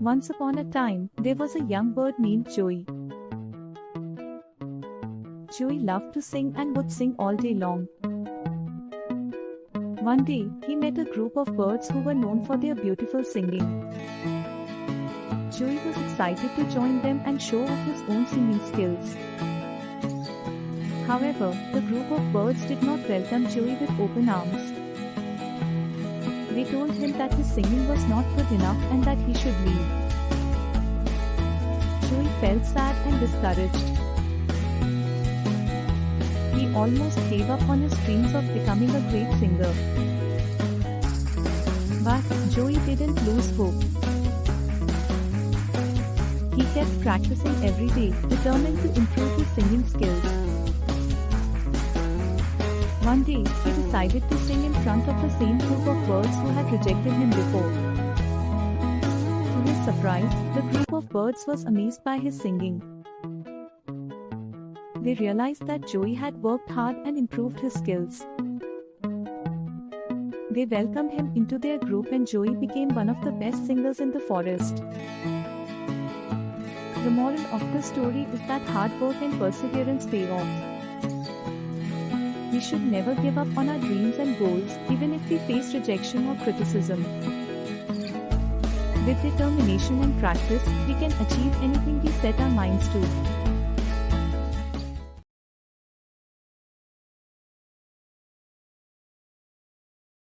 Once upon a time, there was a young bird named Joey. Joey loved to sing and would sing all day long. One day, he met a group of birds who were known for their beautiful singing. Joey was excited to join them and show off his own singing skills. However, the group of birds did not welcome Joey with open arms. They told him that his singing was not good enough and that he should leave. Joey felt sad and discouraged. He almost gave up on his dreams of becoming a great singer. But Joey didn't lose hope. He kept practicing every day, determined to improve his singing skills. One day, he decided to sing in front of the same group of birds who had rejected him before. To his surprise, the group of birds was amazed by his singing. They realized that Joey had worked hard and improved his skills. They welcomed him into their group and Joey became one of the best singers in the forest. The moral of the story is that hard work and perseverance pay off. We should never give up on our dreams and goals, even if we face rejection or criticism. With determination and practice, we can achieve anything we set our minds to.